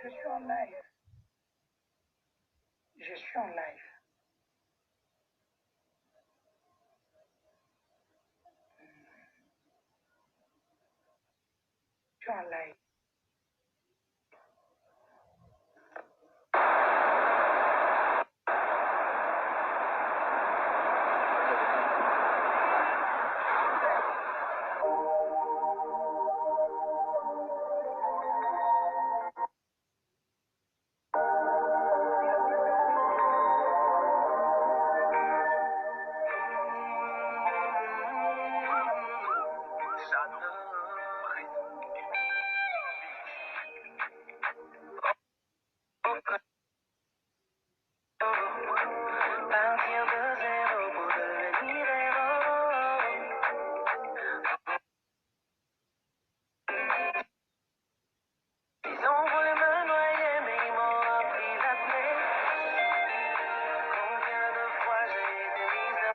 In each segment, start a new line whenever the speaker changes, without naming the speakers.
Je suis en live. Je suis en live. Je suis en live.
Partir de zéro pour devenir héros. Ils ont voulu me noyer, mais ils m'ont appris l'apnée. Combien de fois j'ai été mise à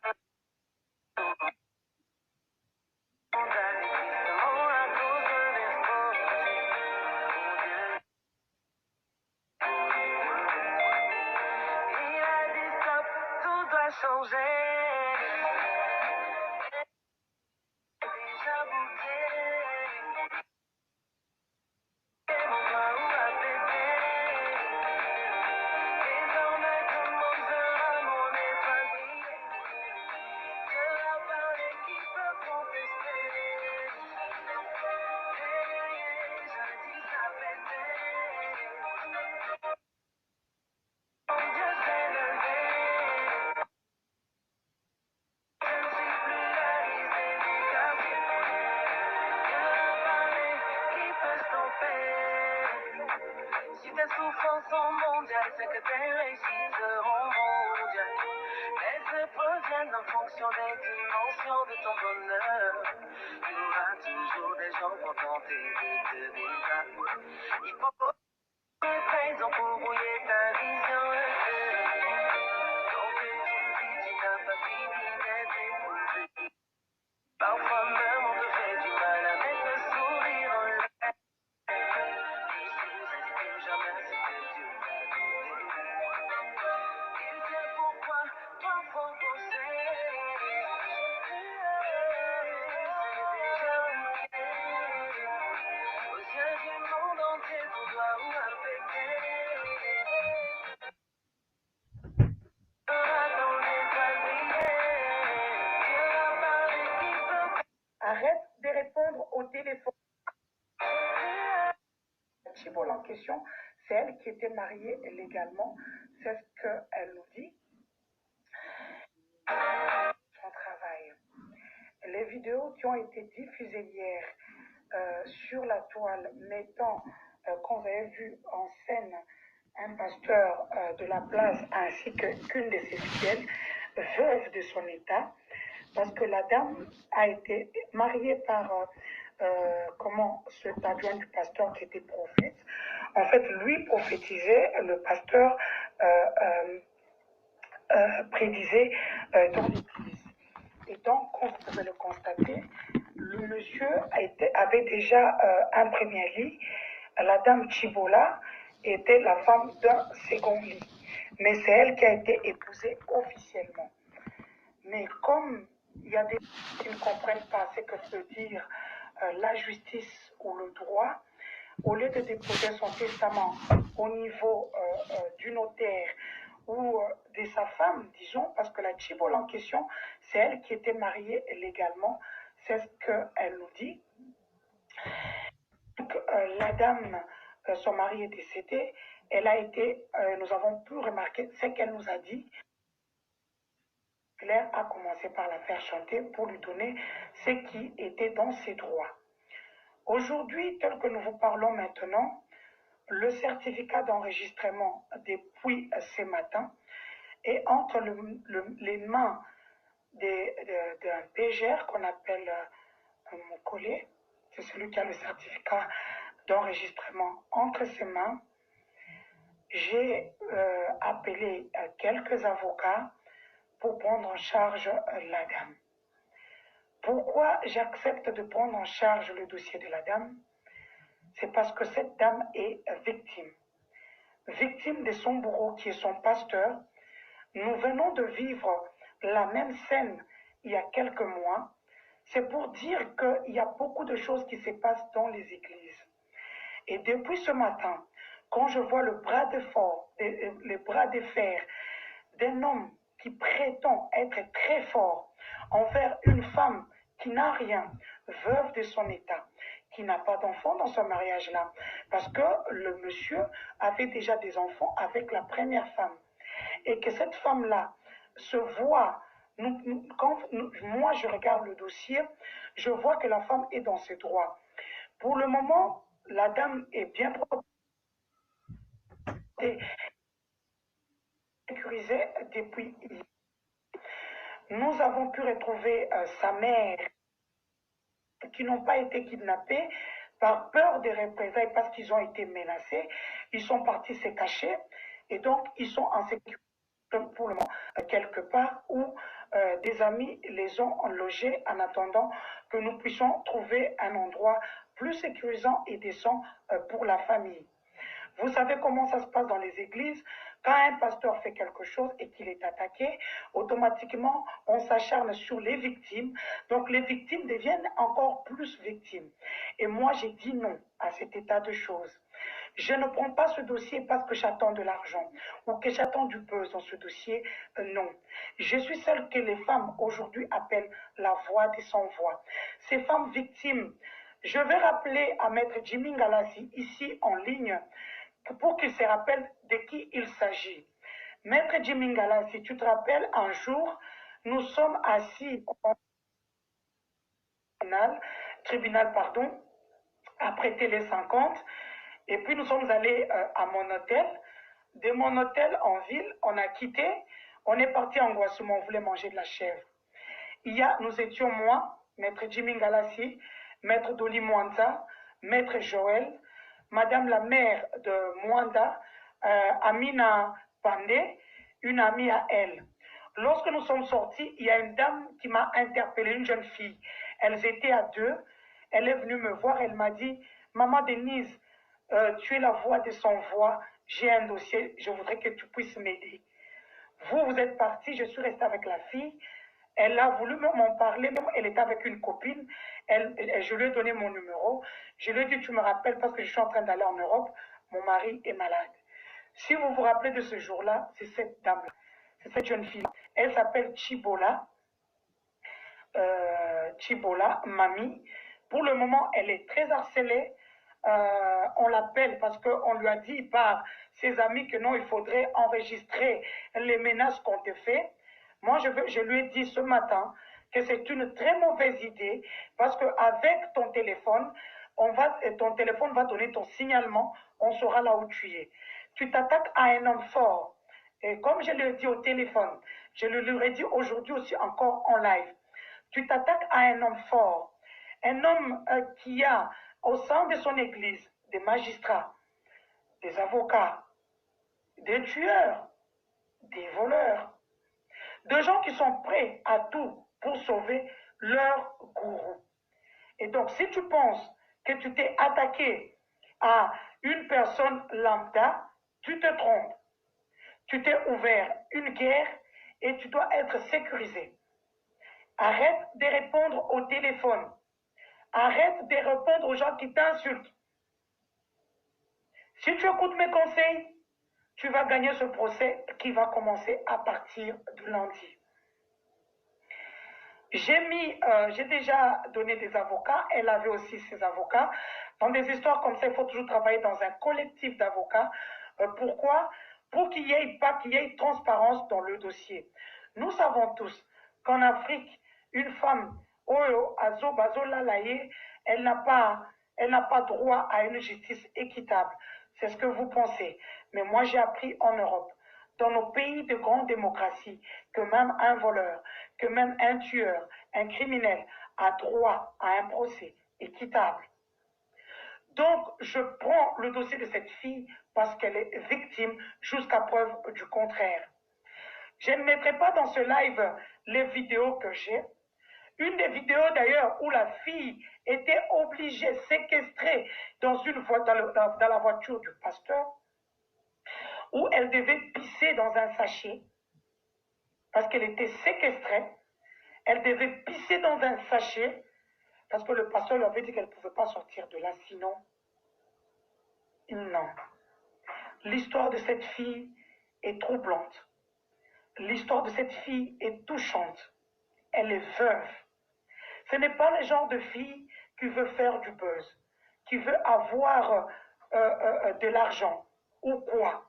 montagne, tristement à cause de l'effort. Il a dit stop, tout doit changer. Déjà bouqué. Et mon doigt où a pété. Désormais tout le monde verra mon étoile briller. De la part de qui peut contester. Jadis ça pétait. Mon Dieu s'est levé. Je ne suis plus la risée du quartier. De la parler, qui peut stopper? Si tes souffrances sont mondiales, c'est que tes réussites seront mondiales. Les épreuves viennent en fonction des dimensions de ton bonheur. Il y aura toujours des gens pour tenter de te débattre. Il faut des raisons pour brouiller ta vision. Donc que tu vis, tu n'as pas fini d'être éprouvé. Parfois même on te fait du mal avec le sourire en l'air. Ne sous-estime jamais ce que Dieu t'a donné. Il sait pourquoi toi faut penser. C'est déjà bouqué. Aux yeux du monde entier, ton doigt ou un pété. Ton étoile briller. Dieu a parlé qui peut.
Arrête de répondre au téléphone. Chibol en question, c'est elle qui était mariée légalement. C'est ce qu'elle nous dit. Les vidéos qui ont été diffusées hier sur la toile mettant, quand vous avez vu en scène un pasteur de la place ainsi qu'une de ses fidèles, veuve de son état, parce que la dame a été mariée par comment cet adjoint du pasteur qui était prophète. En fait, lui prophétisait, le pasteur euh, prédisait dans l'église. Et donc, comme vous pouvez le constater, le monsieur avait déjà un premier lit. La dame Chibola était la femme d'un second lit. Mais c'est elle qui a été épousée officiellement. Mais comme il y a des gens qui ne comprennent pas ce que veut dire la justice ou le droit, au lieu de déposer son testament au niveau du notaire ou de sa femme, disons, parce que la Chibol en question, c'est elle qui était mariée légalement, c'est ce qu'elle nous dit. Donc, la dame, son mari est décédé, elle a été, nous avons pu remarquer ce qu'elle nous a dit. Claire a commencé par la faire chanter pour lui donner ce qui était dans ses droits. Aujourd'hui, tel que nous vous parlons maintenant, le certificat d'enregistrement depuis ce matin est entre les mains d'un PGR qu'on appelle mon collègue, c'est celui qui a le certificat d'enregistrement entre ses mains. J'ai appelé quelques avocats pour prendre en charge la dame. Pourquoi j'accepte de prendre en charge le dossier de la dame? C'est parce que cette dame est victime. Victime de son bourreau qui est son pasteur. Nous venons de vivre la même scène il y a quelques mois. C'est pour dire qu'il y a beaucoup de choses qui se passent dans les églises. Et depuis ce matin, quand je vois le bras de fer d'un homme qui prétend être très fort envers une femme qui n'a rien, veuve de son état, qui n'a pas d'enfant dans ce mariage-là, parce que le monsieur avait déjà des enfants avec la première femme, et que cette femme-là se voit, quand moi je regarde le dossier, je vois que la femme est dans ses droits. Pour le moment, la dame est bien sécurisée depuis hier. Nous avons pu retrouver sa mère qui n'ont pas été kidnappés par peur des représailles parce qu'ils ont été menacés. Ils sont partis se cacher et donc ils sont en sécurité pour le moment quelque part où des amis les ont logés en attendant que nous puissions trouver un endroit plus sécurisant et décent pour la famille. Vous savez comment ça se passe dans les églises. Quand un pasteur fait quelque chose et qu'il est attaqué, automatiquement, on s'acharne sur les victimes. Donc, les victimes deviennent encore plus victimes. Et moi, j'ai dit non à cet état de choses. Je ne prends pas ce dossier parce que j'attends de l'argent ou que j'attends du buzz dans ce dossier. Non. Je suis celle que les femmes aujourd'hui appellent la voix des sans-voix. Ces femmes victimes, je vais rappeler à Maître Jimmy Ngalassi ici en ligne pour qu'il se rappelle de qui il s'agit. Maître Jimingala, si tu te rappelles, un jour, nous sommes assis au tribunal, après Télé 50, et puis nous sommes allés à mon hôtel. De mon hôtel en ville, on a quitté, on est parti en Guasuma, on voulait manger de la chèvre. Nous étions moi, Maître Jimmy Ngalassi, Maître Doli Mwanza, Maître Joël, Madame la mère de Mwanda, Amina Pandé, une amie à elle. Lorsque nous sommes sortis, il y a une dame qui m'a interpellé, une jeune fille. Elles étaient à deux. Elle est venue me voir, elle m'a dit, Maman Denise, tu es la voix de son voix, j'ai un dossier, je voudrais que tu puisses m'aider. Vous êtes parti, je suis restée avec la fille. Elle a voulu m'en parler, elle était avec une copine. Je lui ai donné mon numéro. Je lui ai dit, tu me rappelles parce que je suis en train d'aller en Europe. Mon mari est malade. Si vous vous rappelez de ce jour-là, c'est cette dame-là, c'est cette jeune fille. Elle s'appelle Chibola. Chibola, mamie. Pour le moment, elle est très harcelée. On l'appelle parce qu'on lui a dit par ses amis que non, il faudrait enregistrer les menaces qu'on te fait. Moi, je lui ai dit ce matin que c'est une très mauvaise idée parce qu'avec ton téléphone, ton téléphone va donner ton signalement, on saura là où tu es. Tu t'attaques à un homme fort. Et comme je l'ai dit au téléphone, je le lui ai dit aujourd'hui aussi encore en live, tu t'attaques à un homme fort, un homme qui a au sein de son église des magistrats, des avocats, des tueurs, des voleurs, de gens qui sont prêts à tout pour sauver leur gourou. Et donc, si tu penses que tu t'es attaqué à une personne lambda, tu te trompes. Tu t'es ouvert une guerre et tu dois être sécurisé. Arrête de répondre au téléphone. Arrête de répondre aux gens qui t'insultent. Si tu écoutes mes conseils, tu vas gagner ce procès qui va commencer à partir du lundi. J'ai déjà donné des avocats, elle avait aussi ses avocats. Dans des histoires comme ça, il faut toujours travailler dans un collectif d'avocats. Pourquoi? Pour qu'il n'y ait transparence dans le dossier. Nous savons tous qu'en Afrique, une femme, elle n'a pas droit à une justice équitable. C'est ce que vous pensez. Mais moi, j'ai appris en Europe, dans nos pays de grande démocratie, que même un voleur, que même un tueur, un criminel a droit à un procès équitable. Donc, je prends le dossier de cette fille parce qu'elle est victime jusqu'à preuve du contraire. Je ne mettrai pas dans ce live les vidéos que j'ai. Une des vidéos d'ailleurs où la fille était obligée, séquestrée dans la voiture du pasteur, où elle devait pisser dans un sachet, parce qu'elle était séquestrée, elle devait pisser dans un sachet, parce que le pasteur lui avait dit qu'elle ne pouvait pas sortir de là, sinon, non. L'histoire de cette fille est troublante. L'histoire de cette fille est touchante. Elle est veuve. Ce n'est pas le genre de fille qui veut faire du buzz, qui veut avoir de l'argent ou quoi.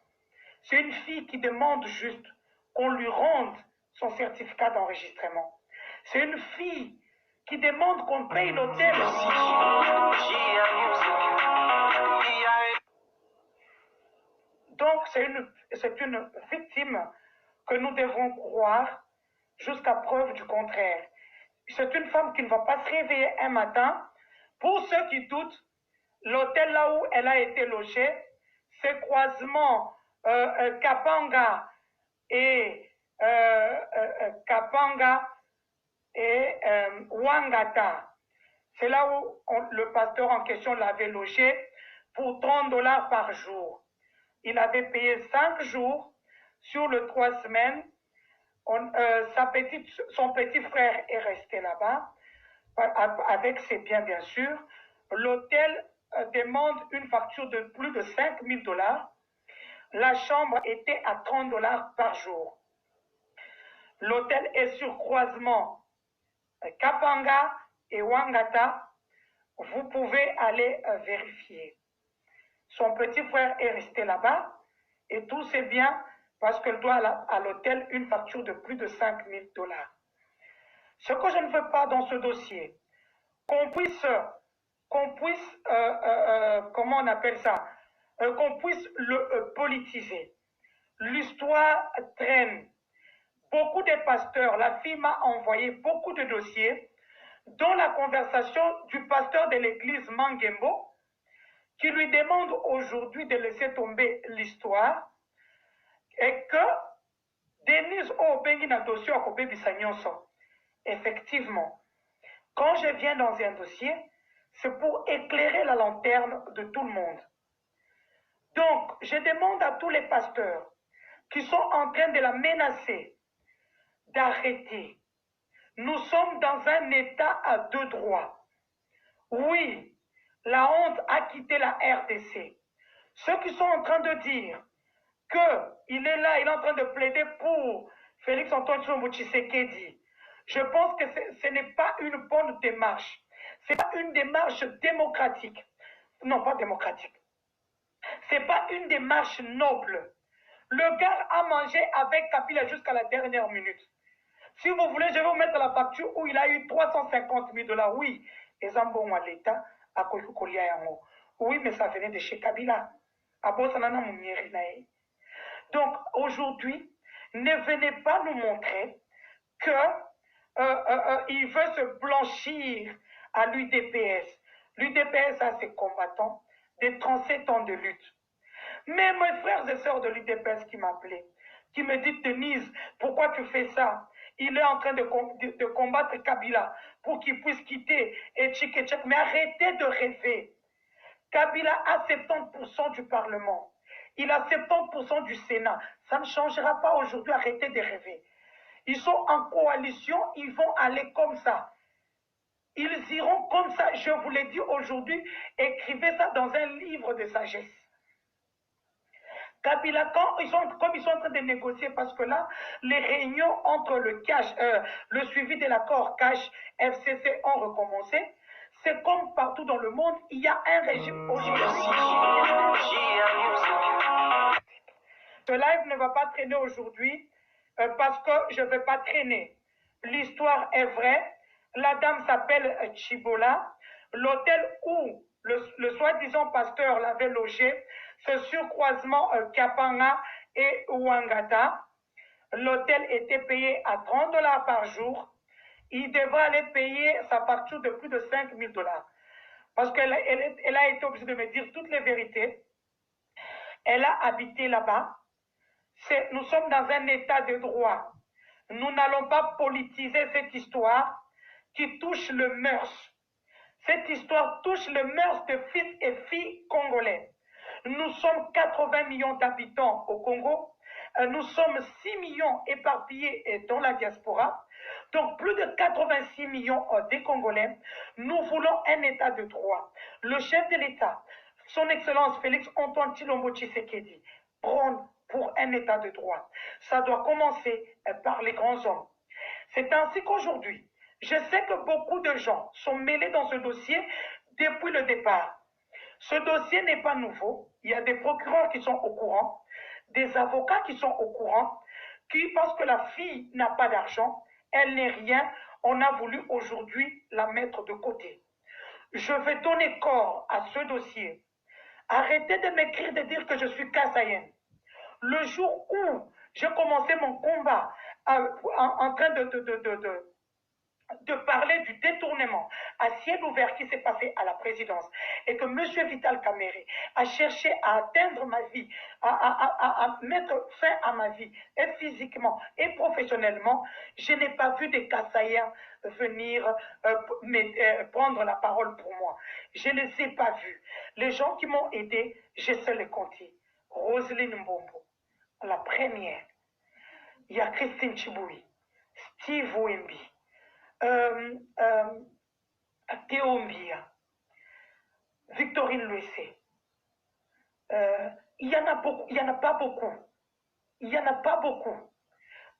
C'est une fille qui demande juste qu'on lui rende son certificat d'enregistrement. C'est une fille qui demande qu'on paye l'hôtel. Donc, c'est une victime que nous devons croire jusqu'à preuve du contraire. C'est une femme qui ne va pas se réveiller un matin. Pour ceux qui doutent, l'hôtel là où elle a été logée, c'est croisement Kapanga et Wangata. C'est là où le pasteur en question l'avait logé pour 30 $ par jour. Il avait payé 5 jours sur les 3 semaines. Son petit frère est resté là-bas avec ses biens, bien sûr. L'hôtel demande une facture de plus de 5 000 $. La chambre était à 30 $ par jour. L'hôtel est sur croisement Kapanga et Wangata. Vous pouvez aller vérifier. Son petit frère est resté là-bas et tout c'est bien parce qu'elle doit à l'hôtel une facture de plus de 5 000 $. Ce que je ne veux pas dans ce dossier, qu'on puisse comment on appelle ça, qu'on puisse le politiser. L'histoire traîne. Beaucoup de pasteurs, la fille m'a envoyé beaucoup de dossiers, dont la conversation du pasteur de l'église Mangembo, qui lui demande aujourd'hui de laisser tomber l'histoire, et que Denise Obengi na dossier à Kobebi Sanyonso. Effectivement, quand je viens dans un dossier, c'est pour éclairer la lanterne de tout le monde. Donc, je demande à tous les pasteurs qui sont en train de la menacer d'arrêter. Nous sommes dans un état à deux droits. Oui, la honte a quitté la RDC. Ceux qui sont en train de dire qu'il est là, il est en train de plaider pour Félix Antoine Tshisekedi, je pense que ce n'est pas une bonne démarche. Ce n'est pas une démarche démocratique. Non, pas démocratique. Ce n'est pas une démarche noble. Le gars a mangé avec Kabila jusqu'à la dernière minute. Si vous voulez, je vais vous mettre la facture où il a eu 350 000 $. Oui, et Zambon à l'État, à Kolia Yango. Oui, mais ça venait de chez Kabila. Donc, aujourd'hui, ne venez pas nous montrer que il veut se blanchir à l'UDPS. L'UDPS a ses combattants des 37 ans de lutte. Mais mes frères et sœurs de l'UDPS qui m'appelaient, qui me disent, Denise, pourquoi tu fais ça? Il est en train de combattre Kabila pour qu'il puisse quitter et tchik. Mais arrêtez de rêver. Kabila a 70% du Parlement. Il a 70% du Sénat. Ça ne changera pas aujourd'hui. Arrêtez de rêver. Ils sont en coalition, ils vont aller comme ça. Ils iront comme ça. Je vous l'ai dit aujourd'hui, écrivez ça dans un livre de sagesse. Kabila, comme ils sont en train de négocier, parce que là, les réunions entre le suivi de l'accord cash FCC ont recommencé. C'est comme partout dans le monde, il y a un régime aujourd'hui. Ce live ne va pas traîner aujourd'hui parce que je ne vais pas traîner. L'histoire est vraie. La dame s'appelle Chibola. L'hôtel où le soi-disant pasteur l'avait logé, ce surcroisement Kapanga et Ouangata. L'hôtel était payé à 30 $ par jour. Il devrait aller payer sa facture de plus de 5 000 $. Parce qu'elle a été obligée de me dire toutes les vérités. Elle a habité là-bas. Nous sommes dans un état de droit. Nous n'allons pas politiser cette histoire qui touche le mœurs. Cette histoire touche le mœurs de fils et filles congolais. Nous sommes 80 millions d'habitants au Congo. Nous sommes 6 millions éparpillés dans la diaspora. Donc plus de 86 millions des Congolais. Nous voulons un état de droit. Le chef de l'État, son Excellence Félix Antoine Tshilombo Tshisekedi, prône pour un état de droit. Ça doit commencer par les grands hommes. C'est ainsi qu'aujourd'hui, je sais que beaucoup de gens sont mêlés dans ce dossier depuis le départ. Ce dossier n'est pas nouveau. Il y a des procureurs qui sont au courant, des avocats qui sont au courant, qui, parce que la fille n'a pas d'argent, elle n'est rien, on a voulu aujourd'hui la mettre de côté. Je vais donner corps à ce dossier. Arrêtez de m'écrire, de dire que je suis Kassaïenne. Le jour où j'ai commencé mon combat en train de parler du détournement à ciel ouvert qui s'est passé à la présidence et que M. Vital Kamerhe a cherché à atteindre ma vie, à mettre fin à ma vie, et physiquement et professionnellement, je n'ai pas vu des Kassaïens venir prendre la parole pour moi. Je ne les ai pas vus. Les gens qui m'ont aidé, je sais les compter. Roselyne Mbombo, la première. Il y a Christine Chiboui, Steve Wemby, Théo Mbia, Victorine Luessé. Il y en a beaucoup, il n'y en a pas beaucoup. Il n'y en a pas beaucoup.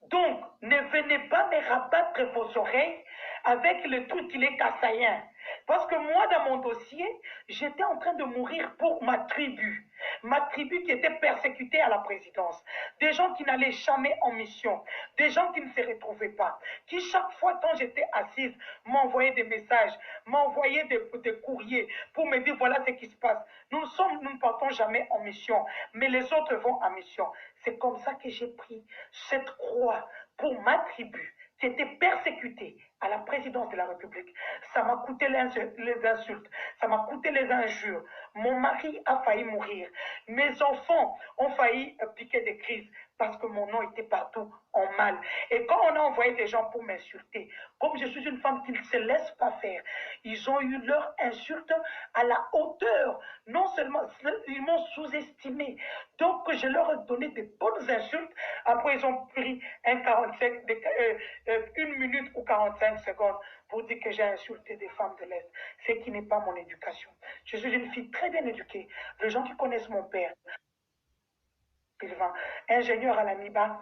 Donc, ne venez pas me rabattre vos oreilles avec le truc qu'il est kassaïen. Parce que moi, dans mon dossier, j'étais en train de mourir pour ma tribu. Ma tribu qui était persécutée à la présidence. Des gens qui n'allaient jamais en mission. Des gens qui ne se retrouvaient pas. Qui, chaque fois, quand j'étais assise, m'envoyaient des messages, m'envoyaient des courriers pour me dire voilà ce qui se passe. Nous ne partons jamais en mission, mais les autres vont en mission. C'est comme ça que j'ai pris cette croix pour ma tribu qui était persécutée à la présidence de la République. Ça m'a coûté les insultes, ça m'a coûté les injures. Mon mari a failli mourir. Mes enfants ont failli piquer des crises parce que mon nom était partout en mal. Et quand on a envoyé des gens pour m'insulter, comme je suis une femme qui ne se laisse pas faire, ils ont eu leur insulte à la hauteur. Non seulement, ils m'ont sous-estimé. Donc, je leur ai donné des bonnes insultes. Après, ils ont pris une minute ou 45 secondes pour dire que j'ai insulté des femmes de l'Est. Ce qui n'est pas mon éducation. Je suis une fille très bien éduquée. Les gens qui connaissent mon père, ingénieur à la MIBA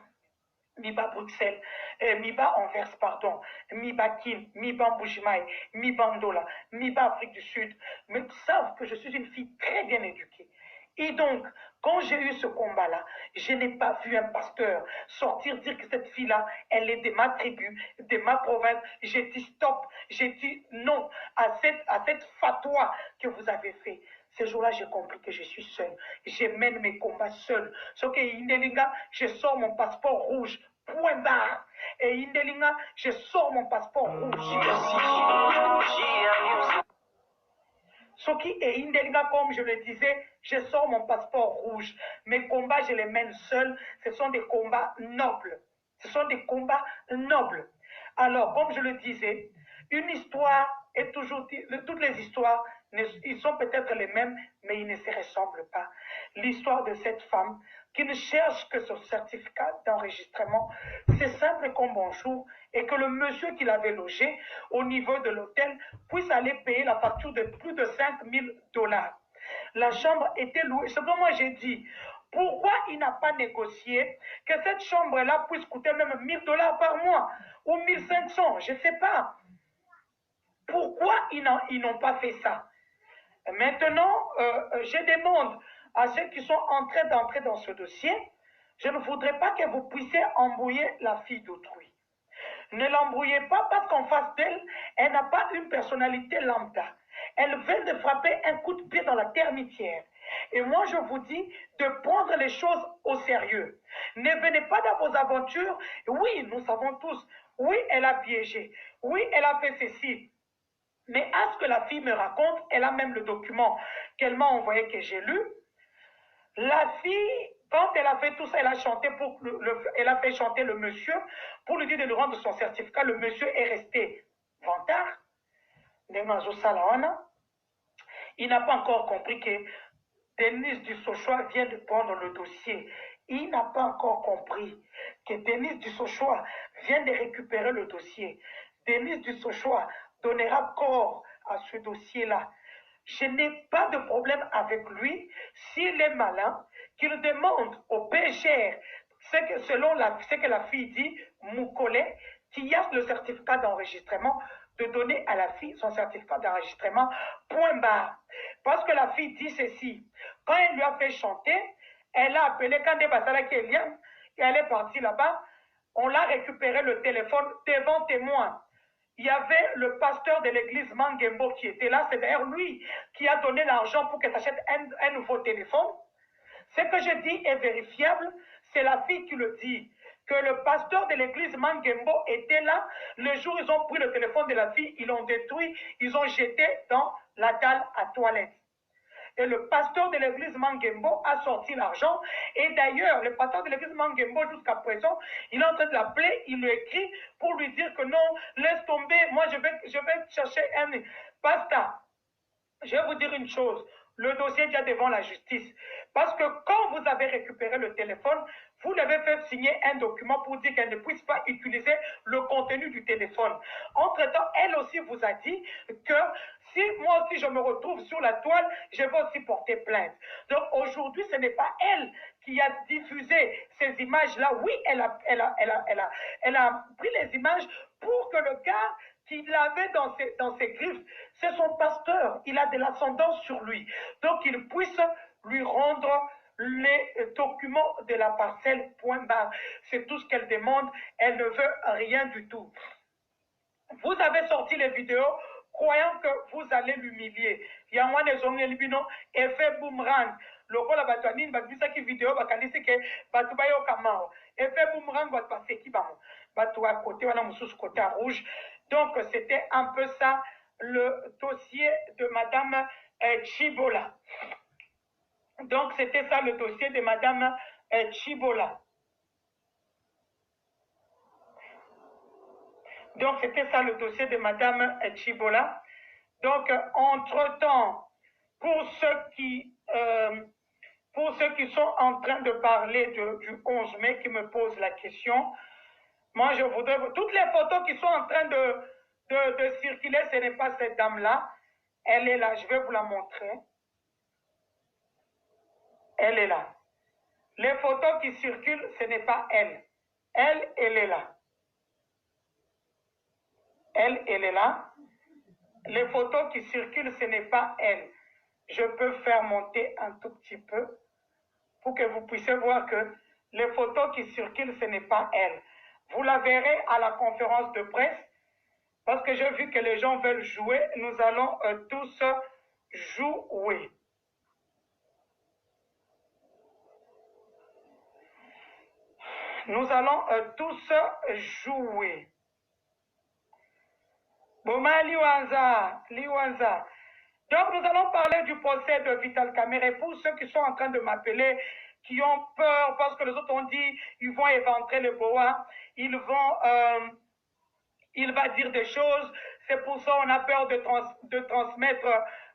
Bruxelles, MIBA Anvers, pardon, MIBA Kim, MIBA Mbujimaï, MIBA Ndola, MIBA Afrique du Sud, me savent que je suis une fille très bien éduquée. Et donc, quand j'ai eu ce combat-là, je n'ai pas vu un pasteur sortir dire que cette fille-là, elle est de ma tribu, de ma province. J'ai dit stop, j'ai dit non à cette fatwa que vous avez fait. Ce jour-là, j'ai compris que je suis seul. Je mène mes combats seul. Sauf que Indelinga, je sors mon passeport rouge. Point barre. Et Indelinga, je sors mon passeport rouge. Soki et Indelinga, comme je le disais, je sors mon passeport rouge. Mes combats, je les mène seuls. Ce sont des combats nobles. Ce sont des combats nobles. Alors, comme je le disais, une histoire est toujours... Toutes les histoires, ils sont peut-être les mêmes, mais ils ne se ressemblent pas. L'histoire de cette femme qui ne cherche que son certificat d'enregistrement, c'est simple comme bonjour, et que le monsieur qui l'avait logé au niveau de l'hôtel puisse aller payer la facture de plus de 5 000 $. La chambre était louée. Simplement, moi, j'ai dit, pourquoi il n'a pas négocié que cette chambre-là puisse coûter même 1 000 $ par mois ou 1 500, je ne sais pas. Pourquoi ils n'ont pas fait ça? Maintenant, je demande à ceux qui sont en train d'entrer dans ce dossier, je ne voudrais pas que vous puissiez embrouiller la fille d'autrui. Ne l'embrouillez pas parce qu'en face d'elle, elle n'a pas une personnalité lambda. Elle vient de frapper un coup de pied dans la termitière. Et moi, je vous dis de prendre les choses au sérieux. Ne venez pas dans vos aventures. Oui, nous savons tous. Oui, elle a piégé. Oui, elle a fait ceci. Mais à ce que la fille me raconte, elle a même le document qu'elle m'a envoyé, que j'ai lu. La fille, quand elle a fait tout ça, elle a chanté elle a fait chanter le monsieur pour lui dire de lui rendre son certificat. Le monsieur est resté vantard. Il n'a pas encore compris que Denise Dussochoa vient de prendre le dossier. Il n'a pas encore compris que Denise Dussochoa vient de récupérer le dossier. Denise Dussochoa donnera corps à ce dossier-là. Je n'ai pas de problème avec lui s'il est malin, qu'il demande au PGR, selon ce que la fille dit, Moukole, qui a le certificat d'enregistrement, de donner à la fille son certificat d'enregistrement, point barre. Parce que la fille dit ceci, quand elle lui a fait chanter, elle a appelé Kande Basala Kélian, et elle est partie là-bas, on l'a récupéré le téléphone devant témoin. Il y avait le pasteur de l'église Mangembo qui était là, c'est d'ailleurs lui qui a donné l'argent pour qu'elle achète un nouveau téléphone. Ce que je dis est vérifiable, c'est la fille qui le dit, que le pasteur de l'église Mangembo était là, le jour où ils ont pris le téléphone de la fille, ils l'ont détruit, ils ont jeté dans la dalle à toilette. Et le pasteur de l'église Mangembo a sorti l'argent. Et d'ailleurs, le pasteur de l'église Mangembo, jusqu'à présent, il est en train de l'appeler, il lui écrit pour lui dire que non, laisse tomber, moi je vais chercher un pasteur. Je vais vous dire une chose, le dossier est déjà devant la justice. Parce que quand vous avez récupéré le téléphone, vous l'avez fait signer un document pour dire qu'elle ne puisse pas utiliser le contenu du téléphone. Entre-temps, elle aussi vous a dit que si moi aussi je me retrouve sur la toile, je vais aussi porter plainte. Donc aujourd'hui, ce n'est pas elle qui a diffusé ces images-là. Oui, elle a pris les images pour que le gars qu'il avait dans ses griffes, c'est son pasteur. Il a de l'ascendance sur lui. Donc, il puisse lui rendre les documents de la parcelle, point barre. C'est tout ce qu'elle demande. Elle ne veut rien du tout. Vous avez sorti les vidéos croyant que vous allez l'humilier. Il y a un effet boomerang. Lokola batouanine, batouisaki vidéo, bakalisi ke batoubayo kamao. Effet boomerang, batouaseki bamo. Batoua côté, wana moussous côté à rouge. Donc, c'était un peu ça, le dossier de Madame Chibola. Donc, c'était ça le dossier de Madame Chibola. Donc, c'était ça le dossier de Madame Chibola. Donc, entre-temps, pour ceux qui sont en train de parler du 11 mai, qui me posent la question, moi, je voudrais... Toutes les photos qui sont en train de circuler, ce n'est pas cette dame-là. Elle est là, je vais vous la montrer. Elle est là. Les photos qui circulent, ce n'est pas elle. Elle est là. Elle est là. Les photos qui circulent, ce n'est pas elle. je peux faire monter un tout petit peu pour que vous puissiez voir que les photos qui circulent, ce n'est pas elle. Vous la verrez à la conférence de presse parce que j'ai vu que les gens veulent jouer. Nous allons tous jouer. Nous allons tous jouer. Boma Liwanza. Donc nous allons parler du procès de Vital Kamerhe. Pour ceux qui sont en train de m'appeler, qui ont peur parce que les autres ont dit ils vont éventrer le BOA, il va dire des choses. C'est pour ça qu'on a peur de transmettre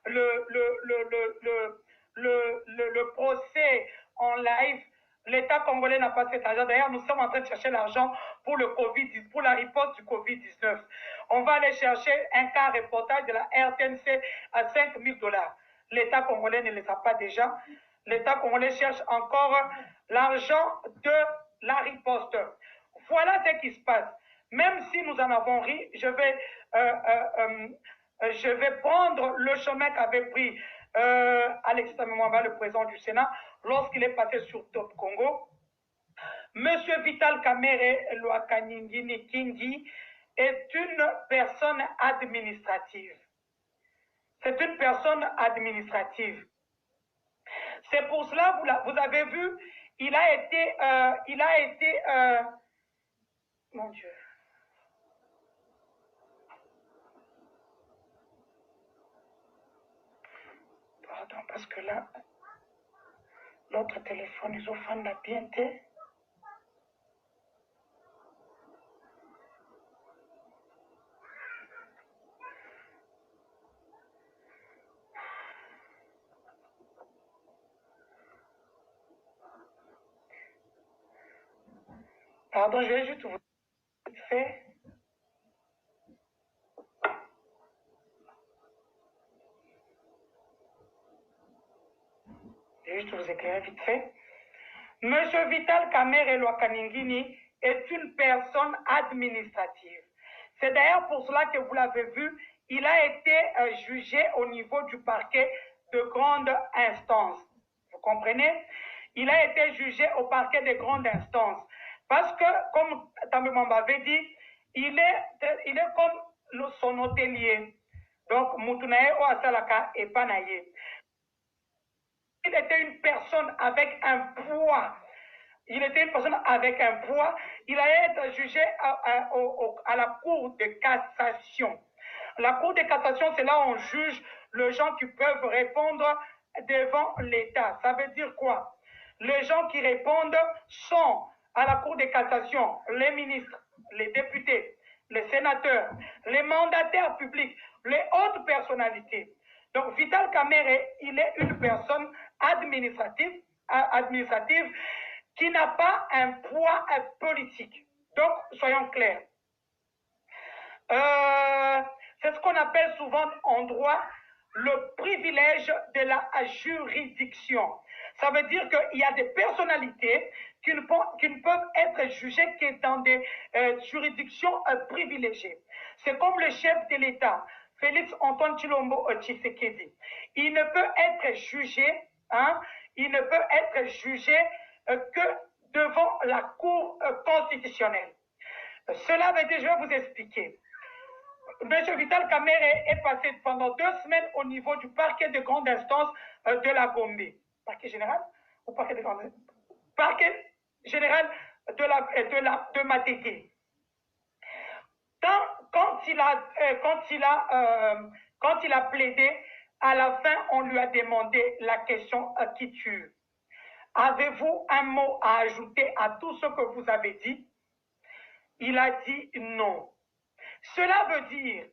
le procès en live. L'État congolais n'a pas cet argent. D'ailleurs, nous sommes en train de chercher l'argent pour le Covid, pour la riposte du Covid-19. On va aller chercher un cas reportage de la RTNC à 5 000 $. L'État congolais ne les a pas déjà. L'État congolais cherche encore l'argent de la riposte. Voilà ce qui se passe. Même si nous en avons ri, je vais prendre le chemin qu'avait pris Alexis Mwamba, le président du Sénat, lorsqu'il est passé sur Top Congo. Monsieur Vital Kamerhe Lwakaningini Kingi est une personne administrative. C'est une personne administrative. C'est pour cela, vous avez vu, il a été, mon Dieu. Pardon, parce que là, l'autre téléphone, ils ont fait la BNT. Pardon, je vais juste vous faire. Je vais juste vous éclairer vite fait. Monsieur Vital Kamerhe Lwakaningini est une personne administrative. C'est d'ailleurs pour cela que vous l'avez vu, il a été jugé au niveau du parquet de grande instance. Vous comprenez? Il a été jugé au parquet de grande instance. Parce que, comme Tambe Mwamba avait dit, il est comme son hôtelier. Donc, Moutunae Oasalaka et Panaye. Il était une personne avec un poids. Il était une personne avec un poids. Il allait être jugé à la Cour de cassation. La Cour de cassation, c'est là où on juge les gens qui peuvent répondre devant l'État. Ça veut dire quoi? Les gens qui répondent sont à la Cour de cassation les ministres, les députés, les sénateurs, les mandataires publics, les hautes personnalités. Donc, Vital Kamerhe, il est une personne administrative qui n'a pas un poids politique. Donc, soyons clairs. C'est ce qu'on appelle souvent en droit le privilège de la juridiction. Ça veut dire qu'il y a des personnalités qui ne peuvent être jugées que dans des juridictions privilégiées. C'est comme le chef de l'État, Félix Antoine Tshilombo Tshisekedi. Il ne peut être jugé, il ne peut être jugé que devant la Cour constitutionnelle. Cela veut dire, je vais vous expliquer. M. Vital Kamerhe est passé pendant 2 semaines au niveau du parquet de grande instance de la Gombe. Parquet général ou parquet de grande instance? Parquet général de Mateke. Quand il a plaidé, à la fin, on lui a demandé la question qui tue. Avez-vous un mot à ajouter à tout ce que vous avez dit? Il a dit non. Cela veut dire,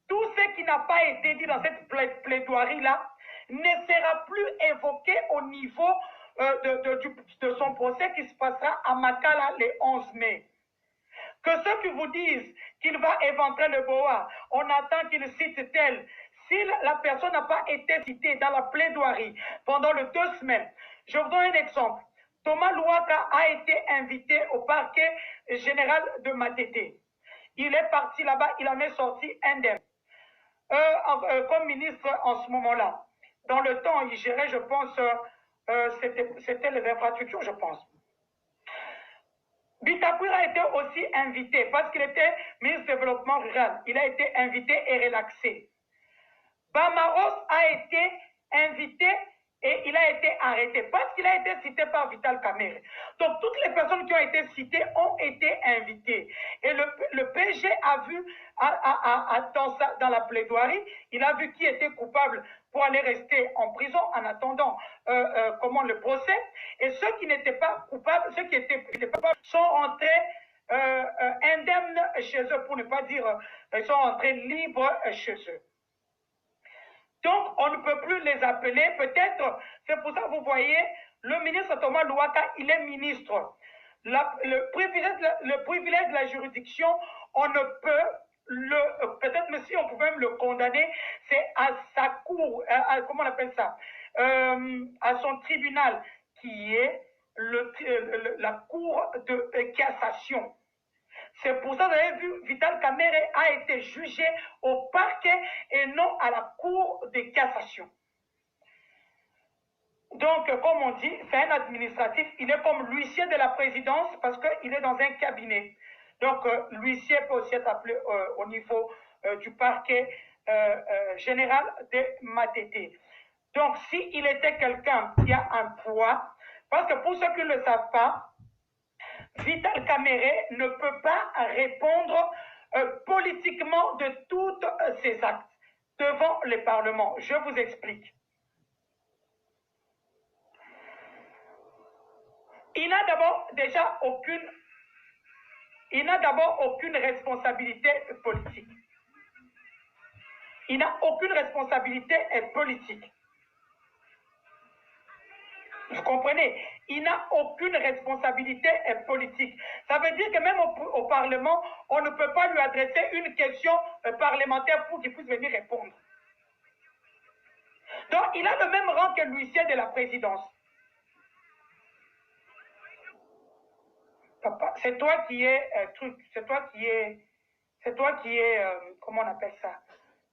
tout ce qui n'a pas été dit dans cette plaidoirie-là ne sera plus évoqué au niveau de son procès qui se passera à Makala le 11 mai. Que ceux qui vous disent qu'il va éventrer le BOA, on attend qu'il cite tel. Si la personne n'a pas été citée dans la plaidoirie pendant les 2 semaines, je vous donne un exemple. Thomas Louaka a été invité au parquet général de Matete. Il est parti là-bas, il en est sorti indemne comme ministre en ce moment-là. dans le temps, il gérait, je pense, c'était les infrastructures, je pense. Bitakwir a été aussi invité parce qu'il était ministre du Développement rural. Il a été invité et relaxé. Bamaros a été invité et il a été arrêté parce qu'il a été cité par Vital Kamerhe. Donc toutes les personnes qui ont été citées ont été invitées. Et le PG a vu dans la plaidoirie, il a vu qui était coupable pour aller rester en prison en attendant le procès. Et ceux qui n'étaient pas coupables, ceux qui étaient pas coupables, sont rentrés indemnes chez eux, pour ne pas dire, ils sont rentrés libres chez eux. Donc, on ne peut plus les appeler. Peut-être, c'est pour ça que vous voyez, le ministre Thomas Louaka, il est ministre. Le privilège de la juridiction, on ne peut, peut-être même si on pouvait même le condamner, c'est à sa cour, comment on appelle ça, à son tribunal, qui est la cour de cassation. C'est pour ça que vous avez vu, Vital Kamerhe a été jugé au parquet et non à la cour de cassation. Donc, comme on dit, c'est un administratif. Il est comme l'huissier de la présidence parce qu'il est dans un cabinet. Donc, l'huissier peut aussi être appelé au niveau du parquet général de Matete. Donc, s'il était quelqu'un qui a un poids, parce que pour ceux qui ne le savent pas, Vital Kamerhe ne peut pas répondre politiquement de tous ses actes devant le Parlement. Je vous explique. Il n'a d'abord déjà aucune responsabilité politique. Il n'a aucune responsabilité politique. Vous comprenez? Il n'a aucune responsabilité politique. Ça veut dire que même au Parlement, on ne peut pas lui adresser une question parlementaire pour qu'il puisse venir répondre. Donc, il a le même rang que l'huissier de la présidence. Papa, c'est toi qui es comment on appelle ça?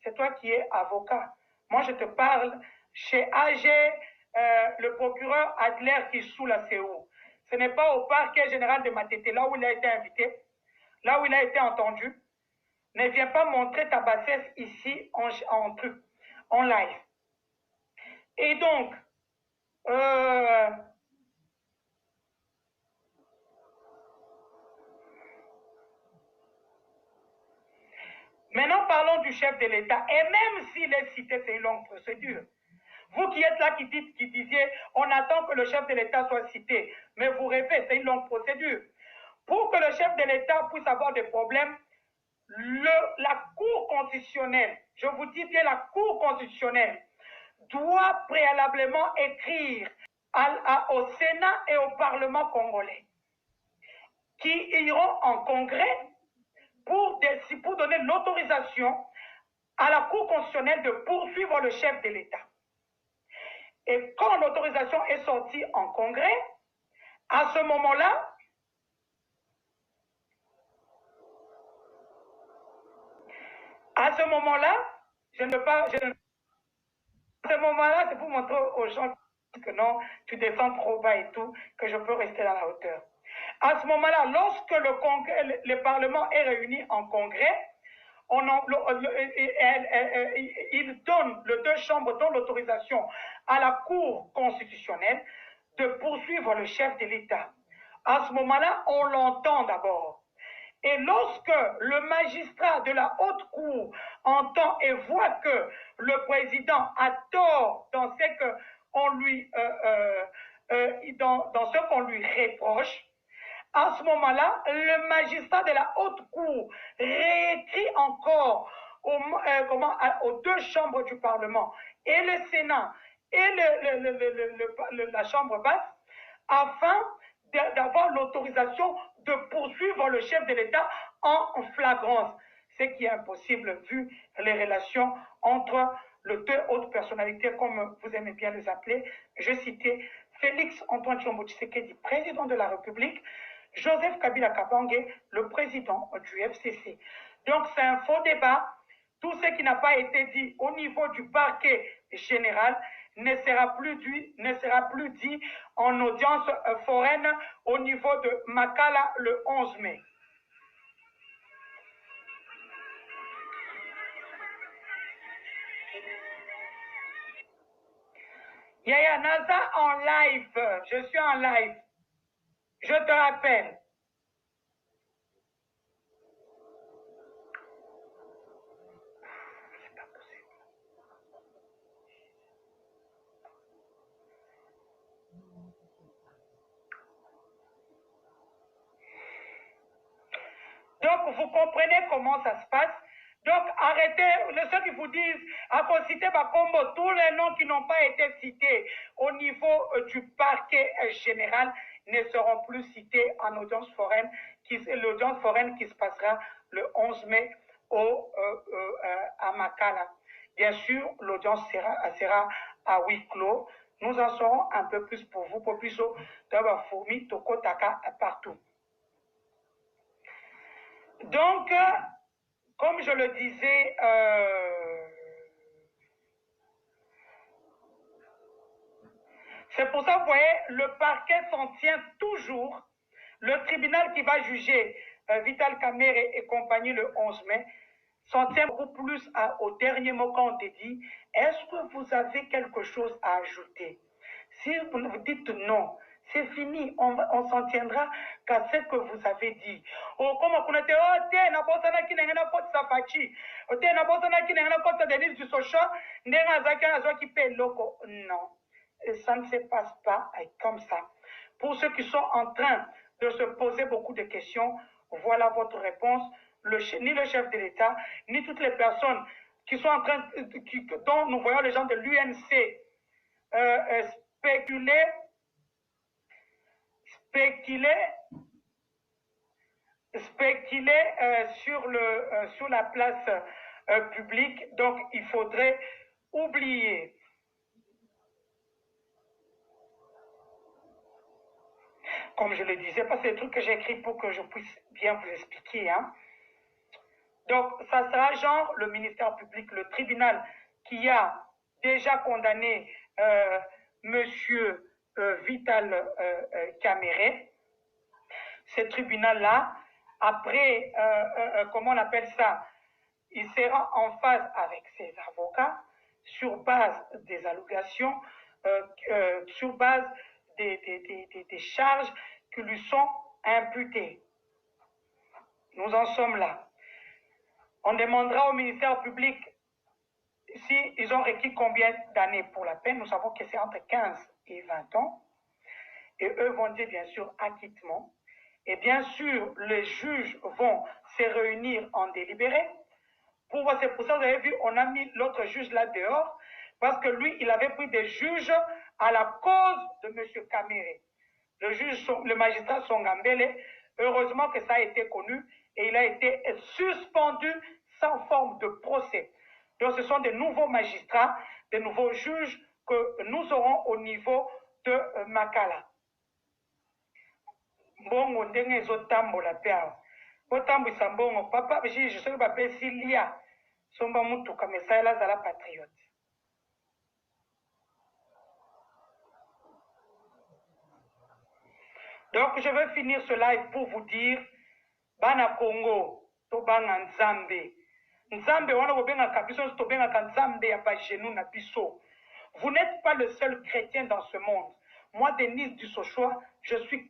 C'est toi qui es avocat. Moi, je te parle chez AG, le procureur Adler qui est sous la CO. Ce n'est pas au parquet général de Matete, là où il a été invité, là où il a été entendu. Ne viens pas montrer ta bassesse ici en live. Et donc, maintenant, parlons du chef de l'État. Et même s'il est cité, c'est une longue procédure. Vous qui êtes là, qui disiez, on attend que le chef de l'État soit cité. Mais vous rêvez, c'est une longue procédure. Pour que le chef de l'État puisse avoir des problèmes, la Cour constitutionnelle, je vous dis bien la Cour constitutionnelle, doit préalablement écrire au Sénat et au Parlement congolais, qui iront en congrès pour donner l'autorisation à la Cour constitutionnelle de poursuivre le chef de l'État. Et quand l'autorisation est sortie en congrès, à ce moment-là, je ne peux pas, à ce moment-là, c'est pour montrer aux gens que non, tu descends trop bas et tout, que je peux rester dans la hauteur. À ce moment-là, lorsque le Parlement est réuni en congrès, les deux chambres donnent l'autorisation à la Cour constitutionnelle de poursuivre le chef de l'État. À ce moment-là, on l'entend d'abord. Et lorsque le magistrat de la haute cour entend et voit que le président a tort dans ce qu'on lui, dans ce qu'on lui reproche, à ce moment-là, le magistrat de la haute cour réécrit encore aux deux chambres du Parlement et le Sénat et la chambre basse afin d'avoir l'autorisation de poursuivre le chef de l'État en flagrance, ce qui est impossible vu les relations entre les deux autres personnalités, comme vous aimez bien les appeler. Je citais Félix Antoine Tshilombo Tshisekedi, président de la République, Joseph Kabila Kabange, le président du FCC. Donc c'est un faux débat. Tout ce qui n'a pas été dit au niveau du parquet général ne sera plus dit en audience foraine au niveau de Makala le 11 mai. Yaya Naza en live, je suis en live. Je te rappelle. C'est pas possible. Donc, vous comprenez comment ça se passe. Donc, arrêtez, ceux qui vous disent, à citer Bakombo, tous les noms qui n'ont pas été cités au niveau du parquet général ne seront plus cités en audience foraine, l'audience foraine qui se passera le 11 mai à Makala. Bien sûr, l'audience sera à huis clos. Nous en saurons un peu plus pour vous, pour plus de Fourmi, Toko, Taka, partout. Donc, comme je le disais, c'est pour ça, vous voyez, le parquet s'en tient toujours. Le tribunal qui va juger Vital Kamerhe et compagnie le 11 mai s'en tient beaucoup plus au dernier mot quand on te dit, est-ce que vous avez quelque chose à ajouter? Si vous dites non, c'est fini, on s'en tiendra qu'à ce que vous avez dit. Oh, comme on était, oh, t'es na bosana qui n'a pas de safachi, oh, t'es na bosana qui n'a pas de Denis du Socha, n'a pas qui paye loco. Non, ça ne se passe pas comme ça. Pour ceux qui sont en train de se poser beaucoup de questions, voilà votre réponse. Ni le chef de l'État, ni toutes les personnes qui sont en train, dont nous voyons les gens de l'UNC spéculer sur la place publique. Donc, il faudrait oublier. Comme je le disais, parce que c'est des trucs que j'écris pour que je puisse bien vous expliquer. Hein. Donc, ça sera genre le ministère public, le tribunal qui a déjà condamné monsieur Vital Kamerhe. Ce tribunal-là, après, comment on appelle ça, il sera en phase avec ses avocats sur base des allégations, sur base des charges qui lui sont imputées. Nous en sommes là. On demandera au ministère public s'ils ont requis combien d'années pour la peine. Nous savons que c'est entre 15 et 20 ans. Et eux vont dire bien sûr acquittement. Et bien sûr, les juges vont se réunir en délibéré. C'est pour ça que vous avez vu, on a mis l'autre juge là dehors, parce que lui, il avait pris des juges à la cause de M. Kamerhe. Le magistrat Songambele, heureusement que ça a été connu, et il a été suspendu sans forme de procès. Donc ce sont des nouveaux magistrats, des nouveaux juges que nous aurons au niveau de Makala. Mbongo ndenge ezotambola pe awa otambwisa mbongo papa juge soki bapesi lia somba mutuka mesala azala patriote. Donc je vais finir ce live pour vous dire bana Congo tobanga nzambe nzambe wana bobengaka biso tobengaka nzambe ya bagenou na biso. Vous n'êtes pas le seul chrétien dans ce monde. Moi, Denise Dussochoa, je suis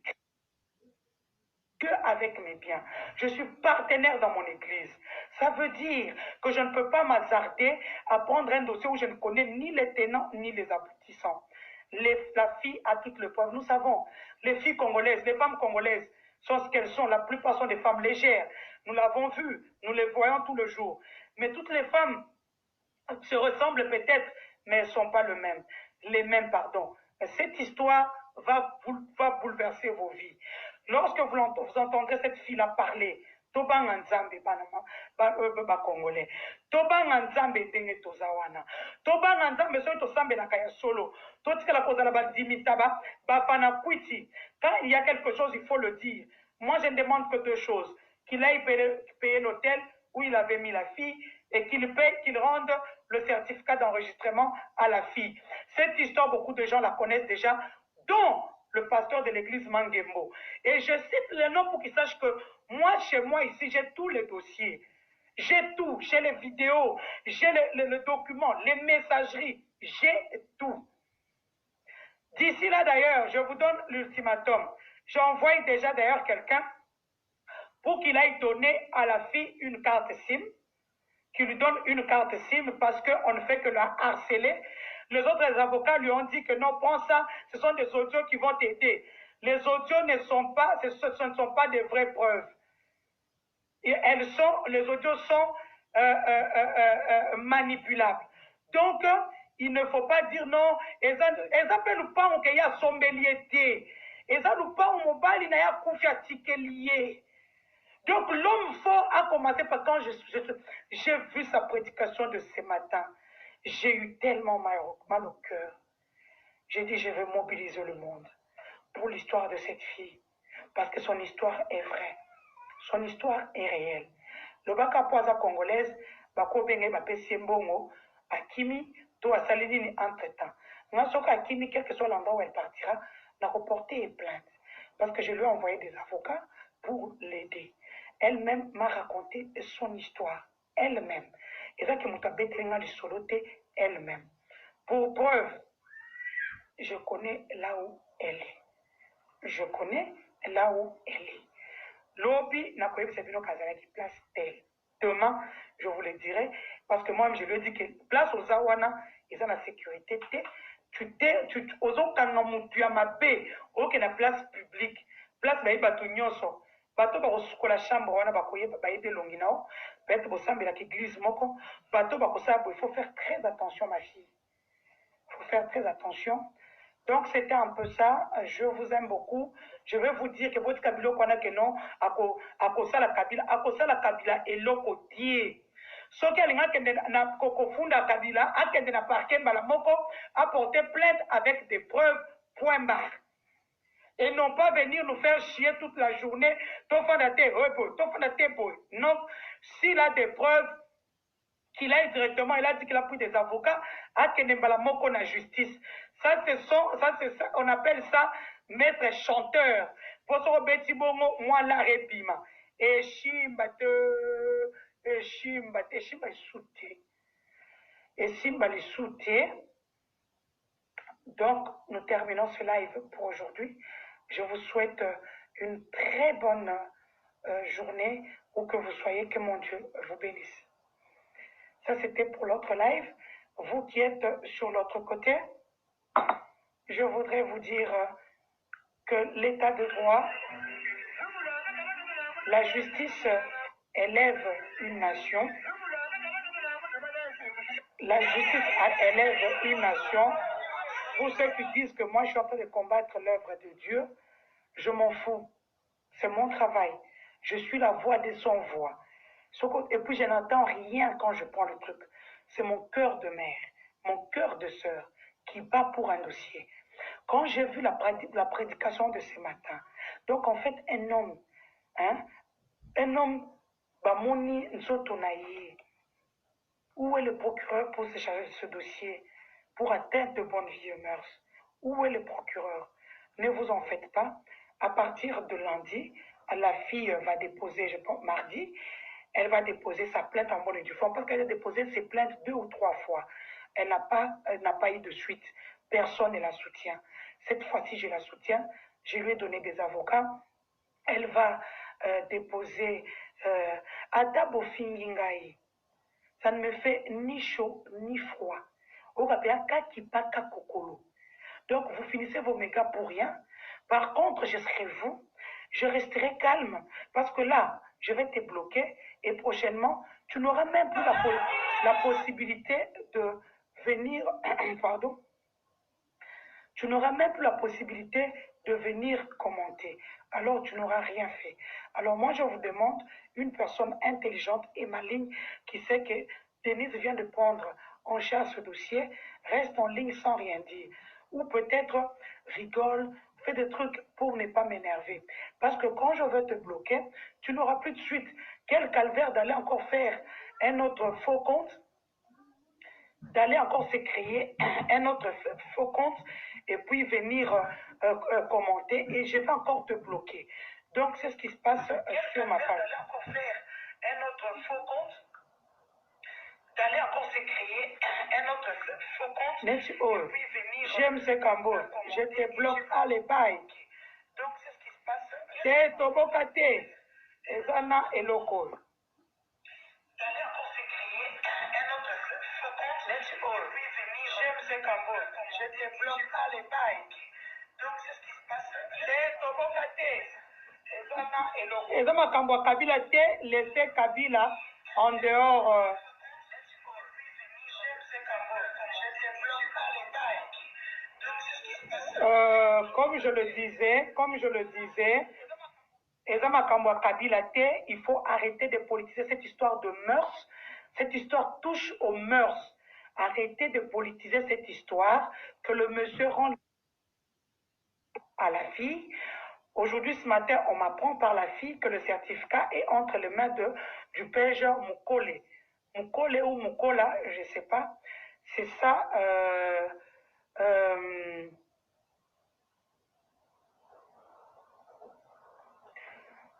que avec mes biens. Je suis partenaire dans mon église. Ça veut dire que je ne peux pas m'hasarder à prendre un dossier où je ne connais ni les tenants ni les aboutissants. La fille a toute le poivre. Nous savons, les filles congolaises, les femmes congolaises sont ce qu'elles sont. La plupart sont des femmes légères. Nous l'avons vu, nous les voyons tout le jour. Mais toutes les femmes se ressemblent peut-être, mais elles ne sont pas les mêmes, pardon. Cette histoire va bouleverser vos vies. Lorsque vous entendrez cette fille-là parler, tobanga nzambe ba congolais, tobanga nzambe ndenge tozawana, tobanga nzambe soki tosambelaka ya solo, totikala kozala badimitaba bafana kwiti. Quand il y a quelque chose, il faut le dire. Moi, je ne demande que deux choses: qu'il aille payer l'hôtel où il avait mis la fille et qu'il rende le certificat d'enregistrement à la fille. Cette histoire, beaucoup de gens la connaissent déjà, dont le pasteur de l'église Mangembo. Et je cite les noms pour qu'ils sachent que moi, chez moi ici, j'ai tous les dossiers. J'ai tout, j'ai les vidéos, j'ai les documents, les messageries, j'ai tout. D'ici là d'ailleurs, je vous donne l'ultimatum. J'ai envoyé déjà d'ailleurs quelqu'un pour qu'il aille donner à la fille une carte SIM, qu'il lui donne une carte SIM parce qu'on ne fait que la harceler. Les autres avocats lui ont dit que non, prends ça, ce sont des audios qui vont t'aider. Les audios ne sont pas, ce ne sont pas des vraies preuves. Et les audios sont manipulables. Donc, il ne faut pas dire non, ils appellent pas qu'il y a sombeliété. Ils appellent pas au mobile, il y a confiatique lié. Donc, l'homme fort a commencé parce que quand j'ai vu sa prédication de ce matin, j'ai eu tellement mal au cœur. J'ai dit, je vais mobiliser le monde pour l'histoire de cette fille. Parce que son histoire est vraie. Son histoire est réelle. Le baka poisa congolaise, bako benge bapesi mbongo, akimi, to asalini entre-temps. Nasoka akimi, quel que soit l'endroit où elle partira, n'a reporté plainte. Parce que je lui ai envoyé des avocats pour l'aider. Elle-même m'a raconté son histoire. Elle-même. Et ça qui m'a betrenga du soloté, elle-même. Pour preuve, je connais là où elle est. Je connais là où elle est. Lobby n'a pas eu cette occasion qui place telle. Demain, je vous le dirai, parce que moi, je lui ai dit que place aux Awana, ils ont la sécurité. Aux autres, tu as ma paix, aucune la place publique, place baïbatou nyonso. Bato ba la chambre, on a bakoye baïbe longinao, peut-être au sein de l'église moko, bato bakosa, il faut faire très attention, ma fille. Il faut faire très attention. Donc, c'était un peu ça. Je vous aime beaucoup. Je vais vous dire que votre Kabila, qu'on a que non, à cause la Kabila est l'okotier. Ce qui est na kokofunda Kabila, a kende na parquet balamoko, a porté plainte avec des preuves, point barre. Et non pas venir nous faire chier toute la journée. Non, s'il a des preuves, qu'il aille directement, il a dit qu'il a pris des avocats, à Kenembala Moko na justice. Ça, on appelle ça maître chanteur. Pour ce Robeti Bongo, moi la répima. Et Shimba soutien. Et Shimba les soutient. Donc, nous terminons ce live pour aujourd'hui. Je vous souhaite une très bonne journée, où que vous soyez, que mon Dieu vous bénisse. Ça, c'était pour l'autre live. Vous qui êtes sur l'autre côté, je voudrais vous dire que l'état de droit, la justice élève une nation. La justice élève une nation. Pour ceux qui disent que moi, je suis en train de combattre l'œuvre de Dieu, je m'en fous. C'est mon travail. Je suis la voix de son voix. Et puis, je n'entends rien quand je prends le truc. C'est mon cœur de mère, mon cœur de sœur qui bat pour un dossier. Quand j'ai vu la prédication de ce matin, donc en fait, un homme, Bamoni Nzotonaye, où est le procureur pour se charger de ce dossier, pour atteindre de bonnes vie et mœurs? Où est le procureur? Ne vous en faites pas. À partir de lundi, la fille va déposer, je pense, mardi, elle va déposer sa plainte en bonne et due forme parce qu'elle a déposé ses plaintes 2 ou 3 fois. Elle n'a pas eu de suite. Personne ne la soutient. Cette fois-ci, je la soutiens. Je lui ai donné des avocats. Elle va déposer Adabo Fingingai. Ça ne me fait ni chaud ni froid. Donc, vous finissez vos mégas pour rien. Par contre, je serai vous. Je resterai calme. Parce que là, je vais te bloquer. Et prochainement, tu n'auras même plus la possibilité de venir... pardon. Tu n'auras même plus la possibilité de venir commenter. Alors, tu n'auras rien fait. Alors, moi, je vous demande une personne intelligente et maligne qui sait que Denise vient de prendre en charge ce dossier, reste en ligne sans rien dire. Ou peut-être rigole, fais des trucs pour ne pas m'énerver. Parce que quand je veux te bloquer, tu n'auras plus de suite. Quel calvaire d'aller encore faire un autre faux compte? d'aller encore se créer un autre faux compte et puis venir commenter et je vais encore te bloquer. Donc c'est ce qui se passe sur ma page. D'aller encore faire un autre faux compte, d'aller encore se créer un autre faux compte et puis venir. J'aime ce cambo, je te bloque, allez bye. Donc c'est ce qui se passe. C'est Tobokate, Ezana et Loko. D'aller encore se créer un autre faux compte et puis venir. J'aime ce cambo, je te bloque, allez bye. Donc c'est ce qui se passe. C'est Tobokate, Ezana et Loko. Ezama Kambo Kabila te, laissez Kabila en dehors. Comme je le disais, il faut arrêter de politiser cette histoire de mœurs. Cette histoire touche aux mœurs. Arrêtez de politiser cette histoire que le monsieur rend à la fille. Aujourd'hui, ce matin, on m'apprend par la fille que le certificat est entre les mains du pêcheur Mukole. Mukole ou Mukola, je ne sais pas. C'est ça.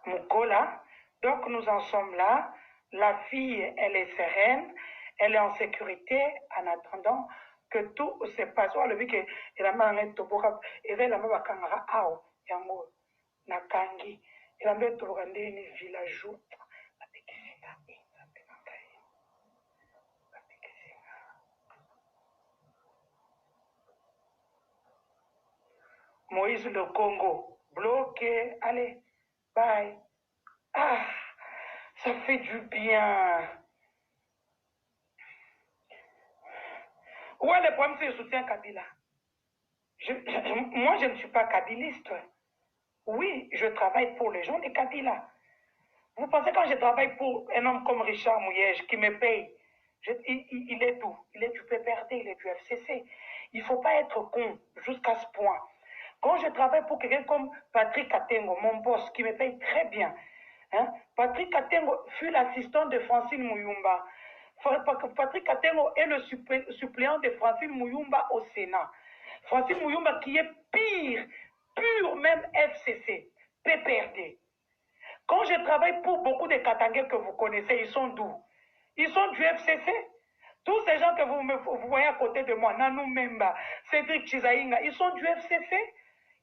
Mukola. Donc nous en sommes là. La fille, elle est sereine, elle est en sécurité en attendant que tout se passe. Le but que la main toboka et la main bakangara ao yango nakangi et la main toboka ndeni village. Moïse le Congo, bloqué, allez, bye. Ah, ça fait du bien. Où est le problème, c'est le soutien Kabila? Moi, je ne suis pas kabiliste. Oui, je travaille pour les gens de Kabila. Vous pensez quand je travaille pour un homme comme Richard Mouyej qui me paye, il est d'où? Il est du PPRD, il est du FCC. Il ne faut pas être con jusqu'à ce point. Quand je travaille pour quelqu'un comme Patrick Katengo, mon boss, qui me paye très bien, hein, Patrick Katengo fut l'assistant de Francine Mouyumba. Patrick Katengo est le suppléant de Francine Mouyumba au Sénat. Francine Mouyumba qui est pur même FCC, PPRD. Quand je travaille pour beaucoup de Katangais que vous connaissez, ils sont d'où? Ils sont du FCC. Tous ces gens que vous voyez à côté de moi, Nanou Memba, Cédric Chizaïnga, ils sont du FCC.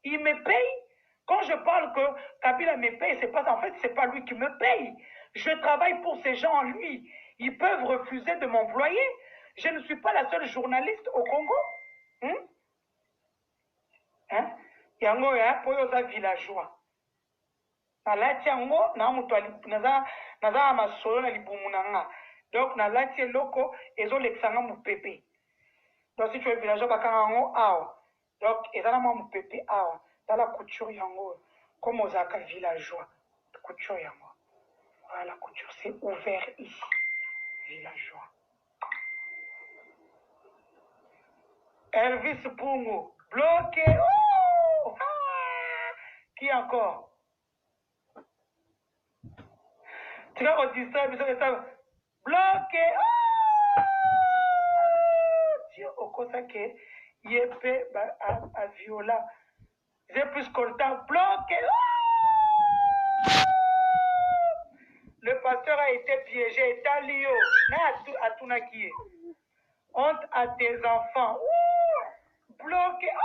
Ils me payent. Quand je parle que Kabila me paye, c'est pas en fait, c'est pas lui qui me paye. Je travaille pour ces gens, lui. Ils peuvent refuser de m'employer. Je ne suis pas la seule journaliste au Congo. Hein? Yango ya poyoza villageois. Nalati yango na mutu naza masolo na libumu na nga. Donc nalati eloko ezolekisa nga mupepe. Donc si tu es villageois bakanga yango awa. Donc ezala mwa mupepe awa. Dans la couture yango comme ozaka villageois. Couture yango. Voilà, la couture c'est ouvert ici. Villageois. Elvis Pungo bloqué. Oh! Ah! Qui encore? Tu vas au distrait, bloqué. Oh! Dieu, au cosa que yépé à viola. J'ai plus content, bloqué. Oh! Le pasteur a été piégé, Talio. Na à Tunaki. Honte à tes enfants. Oh! Bloqué. Oh!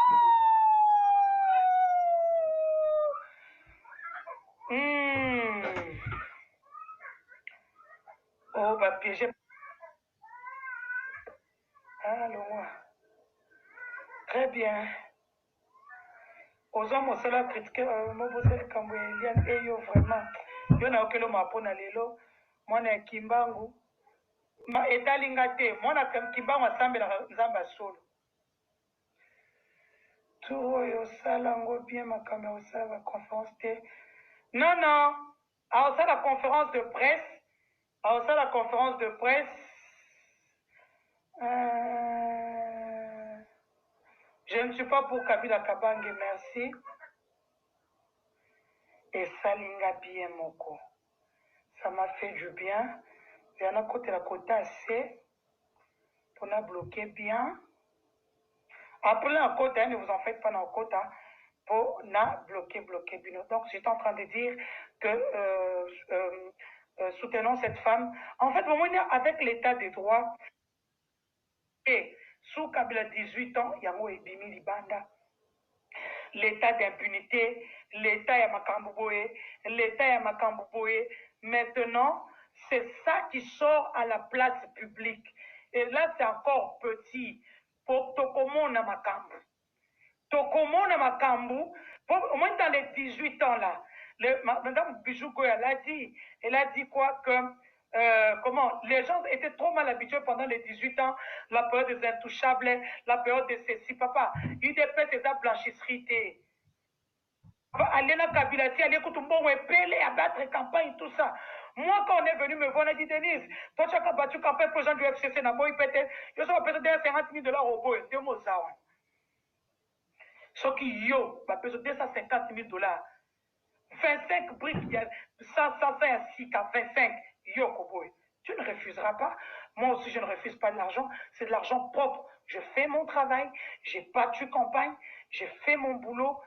Oh, bah piégé. Allons. Très bien. Aux hommes, on s'est critiqué, moi, vous savez, quand vous avez vraiment, il y en a auquel on appelle Lelo, moi, je suis Kimbangu, ma etalingate, moi, je suis Kimbangu, Zamba solo. Tout, yo, salango, bien, ma caméra, ça, la conférence, non, non, alors ça, la conférence de presse, alors ça, la conférence de presse, je ne suis pas pour Kabila Kabange, merci. Et Salinga bien moko. Ça m'a fait du bien. Il y en a côté la côté assez. pour nous bloquer bien. Appelez un code, ne vous en faites pas dans le code, pour nous bloquer bien. Donc, j'étais en train de dire que soutenons cette femme. En fait, avec l'état des droits, et sous Kabila 18 ans, il y a eu Ebimi Libanda. L'état d'impunité, l'état Yamakambouboé, l'état Yamakambouboé. Maintenant, c'est ça qui sort à la place publique. Et là, c'est encore petit. Pour Tokomona Makambu. Tokomona Makambu, au moins dans les 18 ans là, Madame Bijouko, elle a dit quoi que comment les gens étaient trop mal habitués pendant les 18 ans, la période des intouchables, la période de ceci, papa. UDP, c'est la blanchisserie. Aller dans Kabilati, aller écouter un bon épée, abattre campagne, tout ça. Moi, quand on est venu me voir, on a dit, Denise, toi, tu as battu campagne pour les gens du FCC, n'a pas eu pété. Je suis peut-être 50 000 $ au bout, c'est moi ça. Ce qui yo, bah, peut 250 000 $. 25 briques, il y a 106 à 25 yo, Koboy. Tu ne refuseras pas. Moi aussi, je ne refuse pas de l'argent. C'est de l'argent propre. Je fais mon travail. J'ai battu campagne. J'ai fait mon boulot.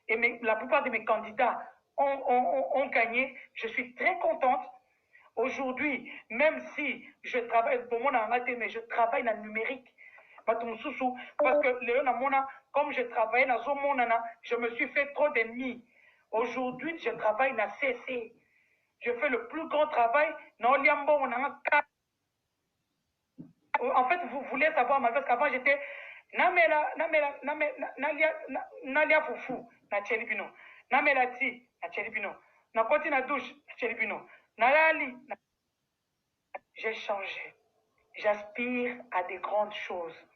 Et la plupart de mes candidats ont gagné. Je suis très contente. Aujourd'hui, même si je travaille, pour mon mais je travaille dans le numérique. Parce que comme je travaillais dans ce monde, je me suis fait trop d'ennemis. Aujourd'hui, je travaille dans CC. Je fais le plus grand travail dans Liambo. En fait, vous voulez savoir, parce qu'avant j'étais Nalia Foufou, na Tchelibino. Namela Ti, na Tchelibino. Na Koti na douche, na Tchelibino. Nalali. J'ai changé. J'aspire à des grandes choses.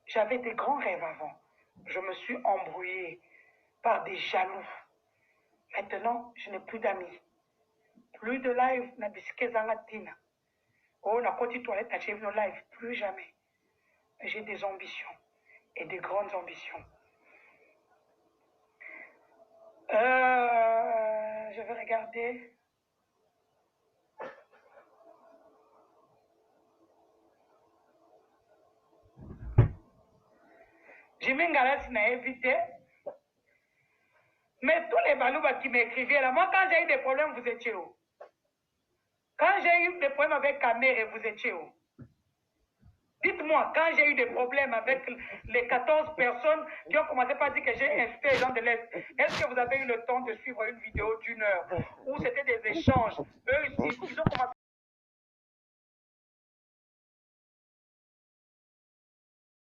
J'avais des grands rêves avant. Je me suis embrouillée par des jaloux. Maintenant, je n'ai plus d'amis. Plus de live, na bisque zangatina. Oh, na koti toilette, na chevino live. Plus jamais. J'ai des ambitions. Et des grandes ambitions. Je vais regarder. Jimmy Ngalas n'a évité. Mais tous les balouba qui m'écrivaient là, moi quand j'ai eu des problèmes, vous étiez où? Quand j'ai eu des problèmes avec Kamere, vous étiez où? Dites-moi, quand j'ai eu des problèmes avec les 14 personnes qui ont commencé par dire que j'ai insulté les gens de l'Est, est-ce que vous avez eu le temps de suivre une vidéo d'1 heure où c'était des échanges? Eux, ils ont commencé